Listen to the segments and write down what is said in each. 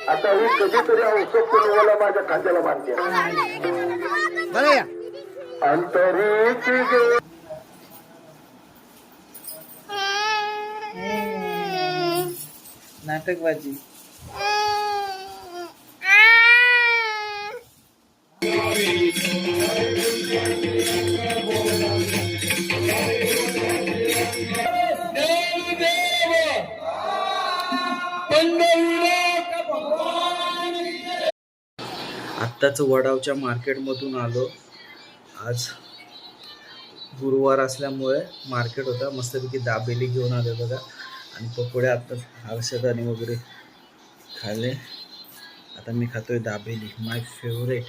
आता हे कधीतरी औषध मला माझ्या खांद्याला बांधते अंतरिक नाटकबाजी. आत्ताच वडावच्या मार्केटमधून आलो. आज गुरुवार असल्यामुळे मार्केट होता. मस्तपैकी दाबेली घेऊन आले बघा आणि पकोडे आत्ताच हर्षदाने वगैरे खाल्ले. आता मी खातोय दाबेली, माय फेवरेट.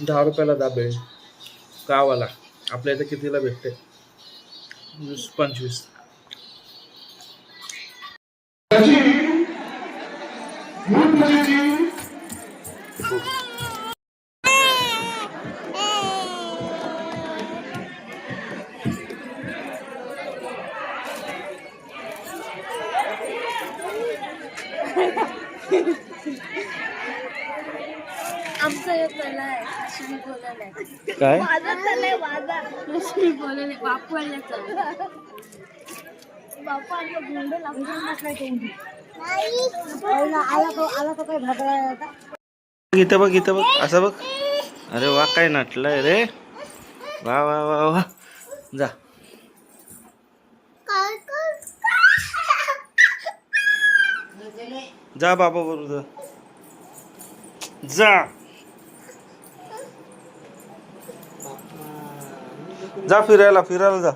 ₹10 दाबेली गावाला. आपल्या इथं कितीला भेटते? 20-25. काय इथं बघ, इथं बघ, असं बघ. अरे वा, काय नटलंय रे. वा वा वा वा. जा जा बाबा बरोबर जा. जा फिरायला, फिरायला जा.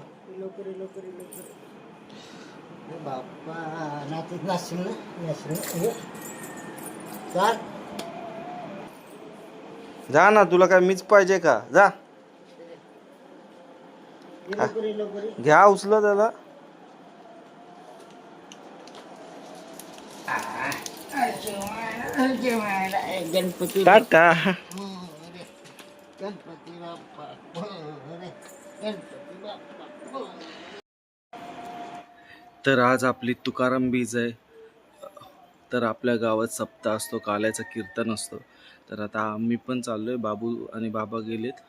जा ना, तुला काय मीच पाहिजे का? जा घ्या, उचल त्याला. गणपती टाटा. गणपती बाप्पा गणपती बाप्पा. तर आज आपली तुकाराम बीज आहे. तर आपल्या गावात सप्ताह असतो, काल्याचं कीर्तन असतो. तर आता मी पण चाललोय. बाबू आणि बाबा गेलेत,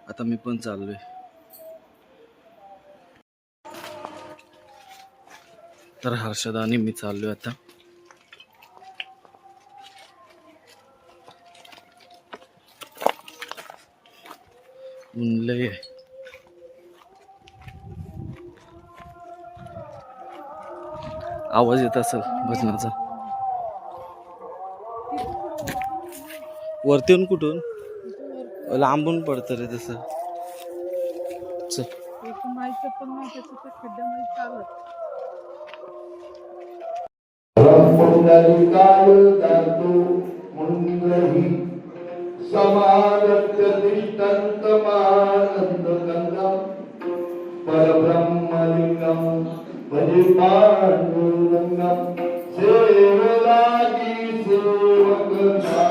आता मी पण चाललोय. तर हर्षदा आणि मी चाललोय आता. लय आवाज येत असेल भजनाचा. वरती येऊन कुठून लांबून पडतं रे तसं. परब्रह्मलिंगम परिपांडुरंगम सेवलागी सेवकना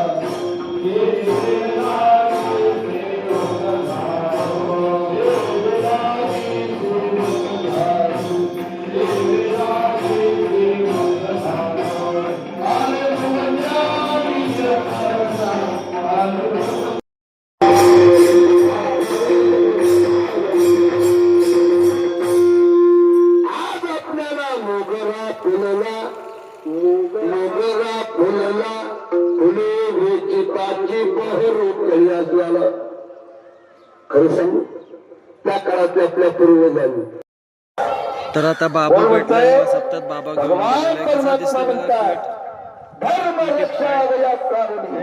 तर आता बाबा भेटलाय. सप्ताह बाबा घेऊन गेलेला. कसा दिसतोय बघा.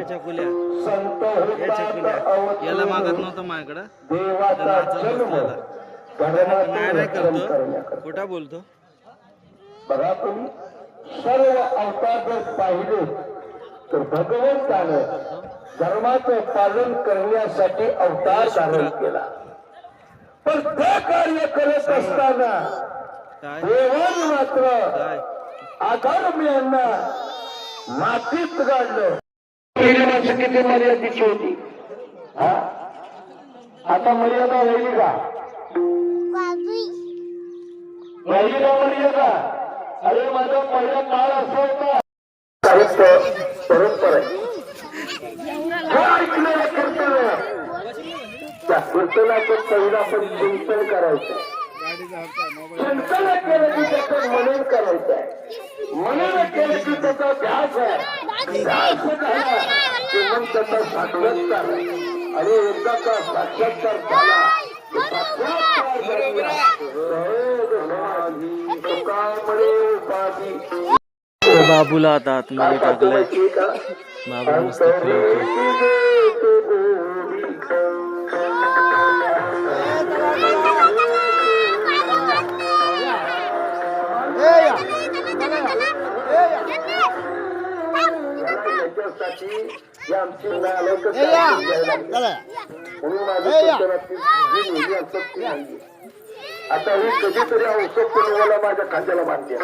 चकुल्या याला मागत नव्हतं माझ्याकडं. नाही करतो, खोटा बोलतो. बघा तुम्ही सर्व अवतार जर पाहिले तर भगवंतानं धर्माचं पालन करण्यासाठी अवतार धारण केला. पण ते कार्य करत असताना काय देवान मात्र काय अधर्मियांना मातीत गाडलं. पहिली माणसं किती मर्यादेची होती, हा? आता मर्यादा राहिली का? राहिली का मर्यादा? अरे माझा पहिला काळ असा होता, साहित्य परंपरा आहे. हे ऐकलेलं कर्तव्य, त्या कीर्तनाचं पहिलं आपण चिंतन करायचं. चिंतन केलं की त्याचं मनन करायचं. मनन केलं की त्याचा ध्यास आहे. ध्यास झाला की मग त्याचा साक्षात्कार आहे. आणि एकदा का साक्षात्कार झाला की साक्षात्कार झाला. सहज समाधी सुखामणे उपाधी. बाबूला आता आतमध्ये टाकलंय. बाबू मस्त खेळतोय. त्याच्यासाठी आमची नालायक म्हणून माझ्या असतात ती नाही. आता ही कधीतरी औषध मला माझ्या खात्याला बांधते.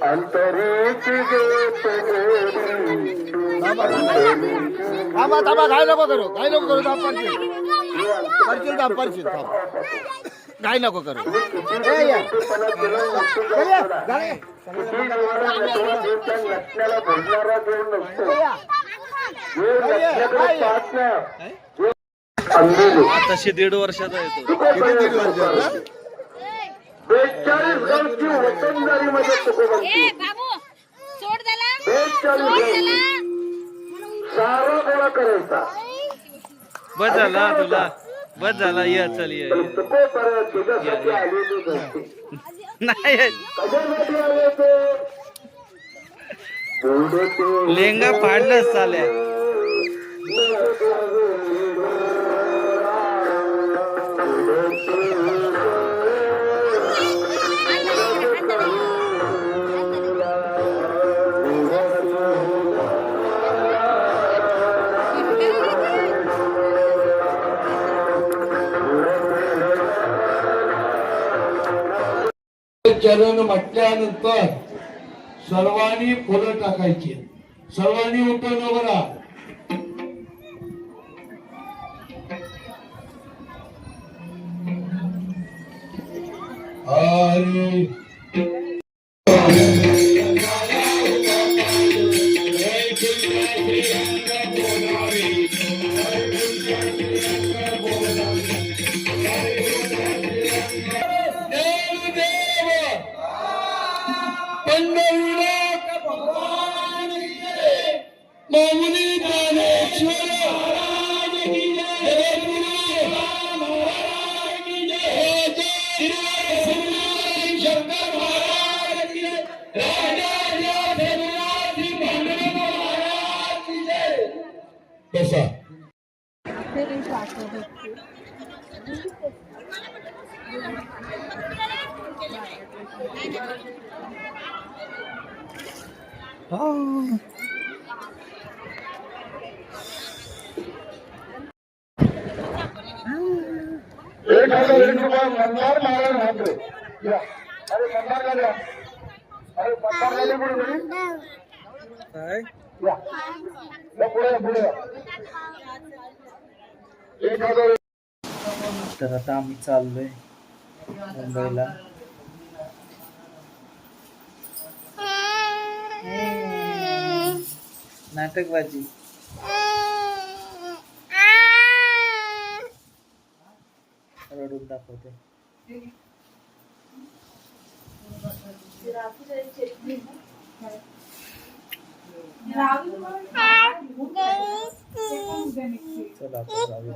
अंतरीची थांबा थांबा, काय नको करू, काय नको करू, दाब पडशील, दाब पडशील, काय नको करू. नसण्याला बोलणारा देव नसतो. देव नसण्याकडे पाहत नाही. आताशी 1.5 वर्षाचा येतो. 42 गावची वतनदारीमध्ये तुकोबांची 42 सारा गोळा करायचा. बस झाला तुला, बस झाला. ये चल ये. तुको परत तुझ्यासाठी आलेली नसते. नाही कशासाठी आले ते? लेंगा फाडलंच चाले. चरण म्हटल्यानंतर सर्वांनी फुलं टाकायची. सर्वांनी उठवलं बरा. अरे कसा मंदार मारा नांदरे. अरे मंदार झाल्या. अरे मंदार झाले पुढे काय पुढे पुढे 1000. तर आता आम्ही चाललोय मुंबईला. नाटकबाजी. रडून दाखवते. चला आता जाऊया.